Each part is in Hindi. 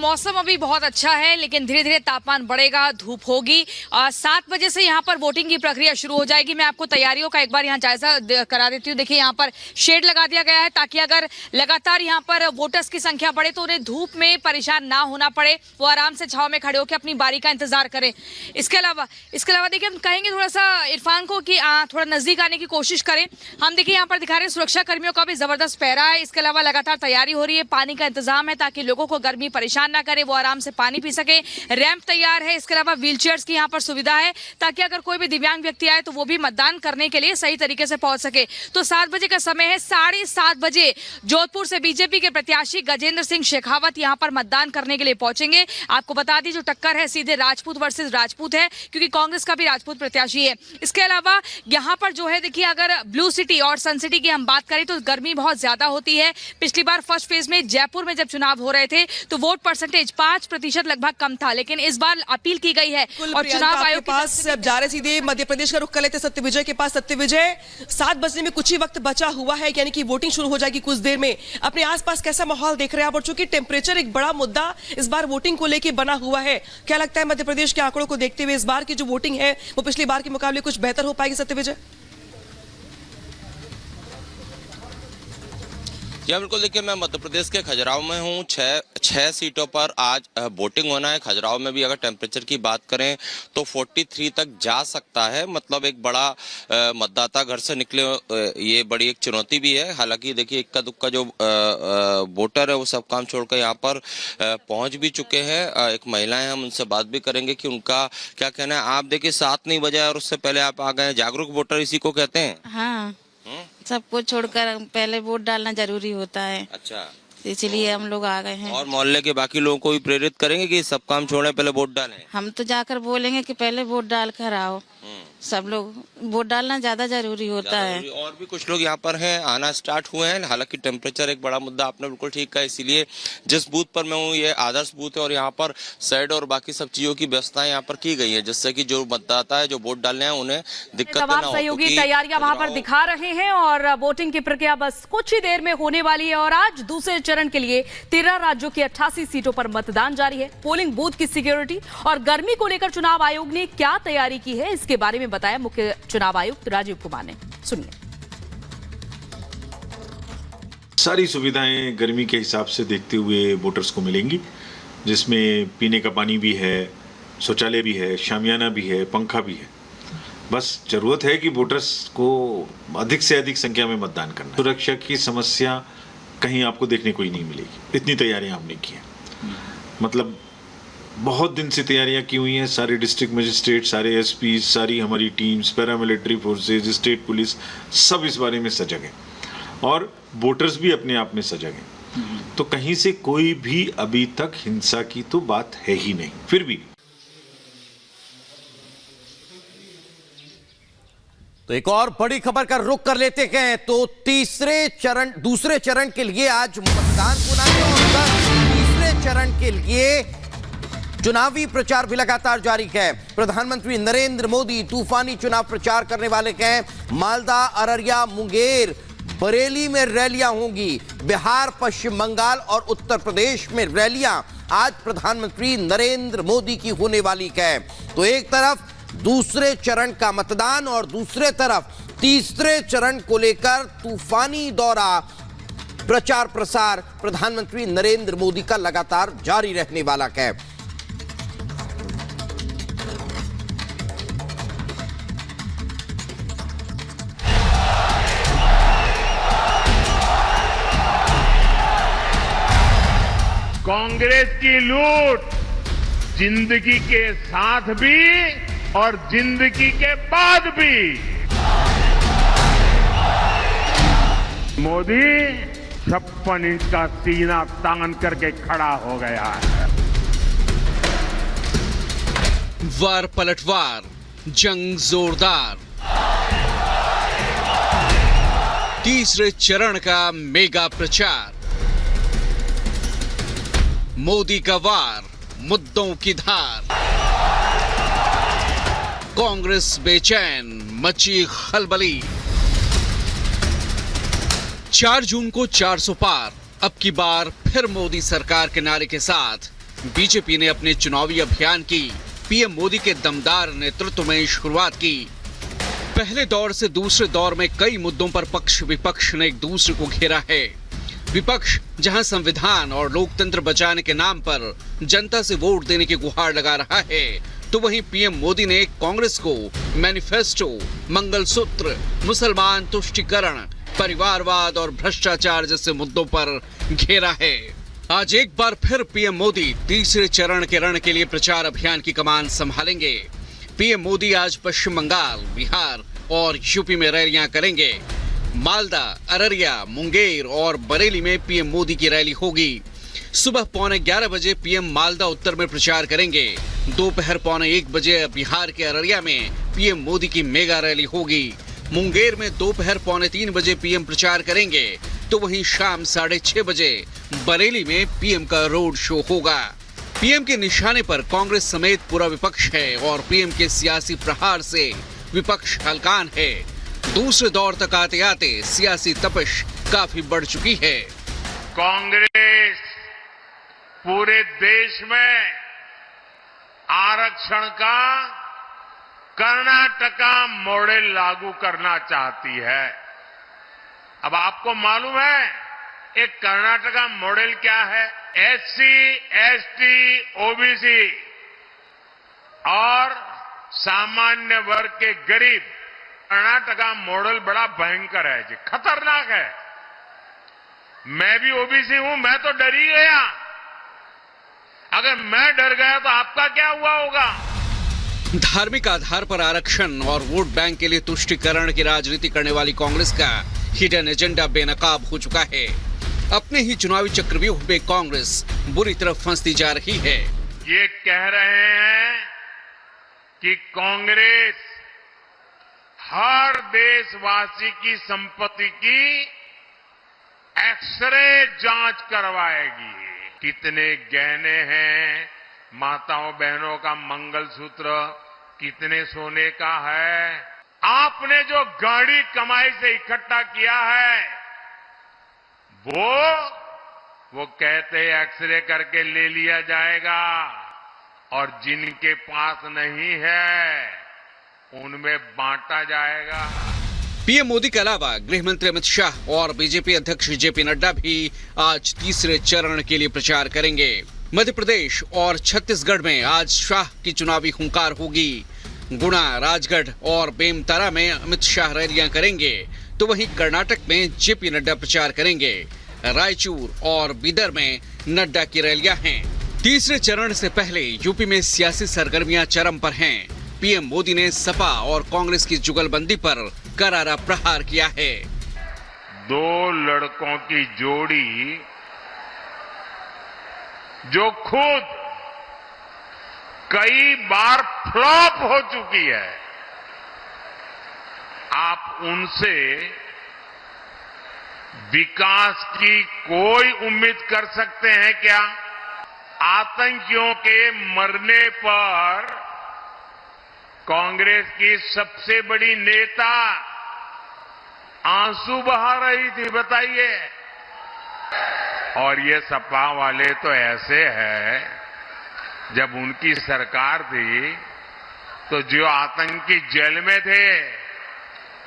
मौसम अभी बहुत अच्छा है, लेकिन धीरे धीरे तापमान बढ़ेगा, धूप होगी। 7 बजे से यहाँ पर वोटिंग की प्रक्रिया शुरू हो जाएगी। मैं आपको तैयारियों का एक बार यहाँ जायजा करा देती हूँ। देखिए, यहाँ पर शेड लगा दिया गया है ताकि अगर लगातार यहाँ पर वोटर्स की संख्या बढ़े तो उन्हें धूप में परेशान ना होना पड़े, वो आराम से छांव में खड़े होकर अपनी बारी का इंतजार करें। इसके अलावा देखिए, हम कहेंगे थोड़ा सा इरफान को कि थोड़ा नजदीक आने की कोशिश करें। हम देखिए यहाँ पर दिखा रहे हैं सुरक्षा कर्मियों का भी जबरदस्त पहरा है। इसके अलावा लगातार तैयारी हो रही है, पानी का इंतजाम है ताकि लोगों को गर्मी परेशान ना करे, वो आराम से पानी पी सके। रैंप तैयार है। इसके अलावा व्हील चेयर्स की यहाँ पर सुविधा है ताकि अगर कोई भी दिव्यांग व्यक्ति आए तो वो भी मतदान करने के लिए सही तरीके से पहुंच सके। तो 7 बजे का समय है। 7:30 बजे जोधपुर से बीजेपी के प्रत्याशी गजेंद्र सिंह शेखावत यहाँ पर मतदान करने के लिए पहुंचेंगे। आपको बता दी, जो टक्कर है सीधे राजपूत वर्सेस राजपूत है, क्योंकि कांग्रेस का भी राजपूत प्रत्याशी है। इसके अलावा यहाँ पर जो है, देखिए, अगर ब्लू सिटी और सन सिटी की हम बात करें तो गर्मी बहुत ज्यादा होती है। पिछली बार फर्स्ट फेज में जयपुर में जब चुनाव हो रहे थे तो वोट परसेंटेज 5% लगभग कम था, लेकिन इस बार अपील की गई है और चुनाव आयोग के पास अब जा रहे सीधे मध्य प्रदेश का रुख कर लेते सत्यविजय के पास। सत्यविजय, 7 बजने में कुछ ही वक्त बचा हुआ है, यानी कि वोटिंग शुरू हो जाएगी कुछ देर में। अपने आसपास कैसा माहौल देख रहे हैं आप? और चूंकि टेम्परेचर एक बड़ा मुद्दा इस बार वोटिंग को लेकर बना हुआ है, क्या लगता है मध्य प्रदेश के आंकड़ों को देखते हुए इस बार की जो वोटिंग है वो पिछली बार के मुकाबले कुछ बेहतर हो पाएगी? सत्यविजय जी बिल्कुल, देखिए, मैं मध्य प्रदेश के खजुराहो में हूँ। छह सीटों पर आज वोटिंग होना है। खजुराहो में भी अगर टेम्परेचर की बात करें तो 43 तक जा सकता है। मतलब एक बड़ा मतदाता घर से निकले, ये बड़ी एक चुनौती भी है। हालांकि देखिए, इक्का दुक्का जो वोटर है वो सब काम छोड़कर यहाँ पर पहुँच भी चुके हैं। एक महिलाएं, हम उनसे बात भी करेंगे कि उनका क्या कहना है। आप देखिए, 7 नहीं बजे और उससे पहले आप आ गए। जागरूक वोटर इसी को कहते हैं। हाँ, सब कुछ छोड़कर पहले वोट डालना जरूरी होता है। अच्छा, इसलिए हम लोग आ गए हैं। और मोहल्ले के बाकी लोगों को भी प्रेरित करेंगे कि सब काम छोड़े, पहले वोट डालें। हम तो जाकर बोलेंगे कि पहले वोट डाल कर आओ। सब लोग वोट डालना ज्यादा जरूरी होता है। और भी कुछ लोग यहाँ पर हैं, आना स्टार्ट हुए हैं। हालांकि टेम्परेचर एक बड़ा मुद्दा, आपने बिल्कुल ठीक कहा। इसीलिए जिस बूथ पर मैं हूँ, ये आदर्श बूथ है और यहाँ पर शेड और बाकी सब चीजों की व्यवस्थाएं यहाँ पर की गई है, जिससे कि जो मतदाता है, जो वोट डालने हैं, उन्हें दिक्कत ना हो। सहयोगी तैयारियां वहां पर दिखा रहे हैं और वोटिंग की प्रक्रिया बस कुछ ही देर में होने वाली है। और आज दूसरे चरण के लिए 13 राज्यों की 88 सीटों पर मतदान जारी है। पोलिंग बूथ की सिक्योरिटी और गर्मी को लेकर चुनाव आयोग ने क्या तैयारी की है, इसके बारे में बताया मुख्य चुनाव आयुक्त राजीव कुमार ने। सुनिए। सारी सुविधाएं गर्मी के हिसाब से देखते हुए वोटर्स को मिलेंगी, जिसमें पीने का पानी भी है, शौचालय भी है, शामियाना भी है, पंखा भी है। बस जरूरत है कि वोटर्स को अधिक से अधिक संख्या में मतदान करना। सुरक्षा की समस्या कहीं आपको देखने को ही नहीं मिलेगी। इतनी तैयारियां हमने की हैं। मतलब बहुत दिन से तैयारियां की हुई हैं। सारे डिस्ट्रिक्ट मजिस्ट्रेट, सारे एसपी, सारी हमारी teams, paramilitary forces, state police, सब इस बारे में सजग हैं और वोटर्स भी अपने आप में सजग हैं। तो कहीं से कोई भी अभी तक हिंसा की तो बात है ही नहीं। फिर भी तो एक और बड़ी खबर का रुख कर लेते हैं। तो दूसरे चरण के लिए आज मतदान होना है और तीसरे चरण के लिए चुनावी प्रचार भी लगातार जारी है। प्रधानमंत्री नरेंद्र मोदी तूफानी चुनाव प्रचार करने वाले हैं। मालदा, अररिया, मुंगेर, बरेली में रैलियां होंगी। बिहार, पश्चिम बंगाल और उत्तर प्रदेश में रैलियां आज प्रधानमंत्री नरेंद्र मोदी की होने वाली है। तो एक तरफ दूसरे चरण का मतदान और दूसरे तरफ तीसरे चरण को लेकर तूफानी दौरा, प्रचार प्रसार प्रधानमंत्री नरेंद्र मोदी का लगातार जारी रहने वाला है। कांग्रेस की लूट जिंदगी के साथ भी और जिंदगी के बाद भी मोदी 56 इंच का सीना तान करके खड़ा हो गया है। वार पलटवार, जंग जोरदार। तीसरे चरण का मेगा प्रचार। मोदी का वार, मुद्दों की धार। कांग्रेस बेचैन, मची खलबली। 4 जून को 400 पार। अब की बार फिर मोदी सरकार के नारे के साथ बीजेपी ने अपने चुनावी अभियान की पीएम मोदी के दमदार नेतृत्व में शुरुआत की। पहले दौर से दूसरे दौर में कई मुद्दों पर पक्ष विपक्ष ने एक दूसरे को घेरा है। विपक्ष जहां संविधान और लोकतंत्र बचाने के नाम पर जनता से वोट देने की गुहार लगा रहा है, तो वहीं पीएम मोदी ने कांग्रेस को मैनिफेस्टो, मंगलसूत्र, मुसलमान तुष्टीकरण, परिवारवाद और भ्रष्टाचार जैसे मुद्दों पर घेरा है। आज एक बार फिर पीएम मोदी तीसरे चरण के रण के लिए प्रचार अभियान की कमान संभालेंगे। पीएम मोदी आज पश्चिम बंगाल, बिहार और यूपी में रैलियां करेंगे। मालदा, अररिया, मुंगेर और बरेली में पीएम मोदी की रैली होगी। सुबह 11:15 बजे पीएम मालदा उत्तर में प्रचार करेंगे। दोपहर 1:15 बजे बिहार के अररिया में पीएम मोदी की मेगा रैली होगी। मुंगेर में दोपहर 2:45 बजे पीएम प्रचार करेंगे, तो वहीं शाम 6:30 बजे बरेली में पीएम का रोड शो होगा। पीएम के निशाने पर कांग्रेस समेत पूरा विपक्ष है और पीएम के सियासी प्रहार से विपक्ष हलकान है। दूसरे दौर तक आते आते सियासी तपिश काफी बढ़ चुकी है। कांग्रेस पूरे देश में आरक्षण का कर्नाटका मॉडल लागू करना चाहती है। अब आपको मालूम है एक कर्नाटका मॉडल क्या है? एससी, एसटी, ओबीसी और सामान्य वर्ग के गरीब। कर्नाटका मॉडल बड़ा भयंकर है जी, खतरनाक है। मैं भी ओबीसी हूं, मैं तो डर ही गया। अगर मैं डर गया तो आपका क्या हुआ होगा? धार्मिक आधार पर आरक्षण और वोट बैंक के लिए तुष्टीकरण की राजनीति करने वाली कांग्रेस का हिडन एजेंडा बेनकाब हो चुका है। अपने ही चुनावी चक्रव्यूह में कांग्रेस बुरी तरह फंसती जा रही है। ये कह रहे हैं कि कांग्रेस हर देशवासी की संपत्ति की एक्सरे जांच करवाएगी। कितने गहने हैं, माताओं बहनों का मंगलसूत्र कितने सोने का है, आपने जो गाड़ी कमाई से इकट्ठा किया है वो कहते एक्सरे करके ले लिया जाएगा और जिनके पास नहीं है उनमें बांटा जाएगा। पीएम मोदी के अलावा गृह मंत्री अमित शाह और बीजेपी अध्यक्ष जेपी नड्डा भी आज तीसरे चरण के लिए प्रचार करेंगे। मध्य प्रदेश और छत्तीसगढ़ में आज शाह की चुनावी हुंकार होगी। गुना, राजगढ़ और बेमतारा में अमित शाह रैलियां करेंगे, तो वहीं कर्नाटक में जेपी नड्डा प्रचार करेंगे। रायचूर और बीदर में नड्डा की रैलियां हैं। तीसरे चरण से पहले यूपी में सियासी सरगर्मियां चरम पर हैं। पीएम मोदी ने सपा और कांग्रेस की जुगलबंदी पर करारा प्रहार किया है। दो लड़कों की जोड़ी जो खुद कई बार फ्लॉप हो चुकी है, आप उनसे विकास की कोई उम्मीद कर सकते हैं क्या? आतंकियों के मरने पर कांग्रेस की सबसे बड़ी नेता आंसू बहा रही थी, बताइए। और ये सपा वाले तो ऐसे हैं, जब उनकी सरकार थी तो जो आतंकी जेल में थे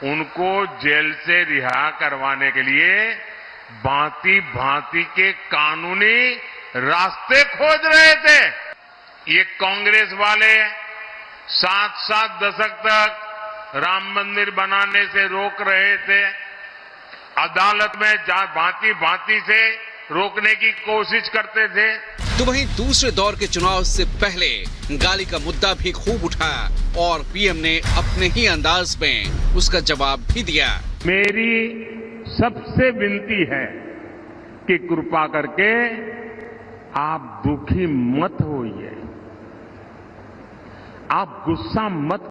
उनको जेल से रिहा करवाने के लिए भांति भांति के कानूनी रास्ते खोज रहे थे। ये कांग्रेस वाले 7 दशक तक राम मंदिर बनाने से रोक रहे थे, अदालत में भांति भांति से रोकने की कोशिश करते थे। तो वहीं दूसरे दौर के चुनाव से पहले गाली का मुद्दा भी खूब उठा और पीएम ने अपने ही अंदाज में उसका जवाब भी दिया। मेरी सबसे विनती है कि कृपा करके आप दुखी मत होइए, आप गुस्सा मत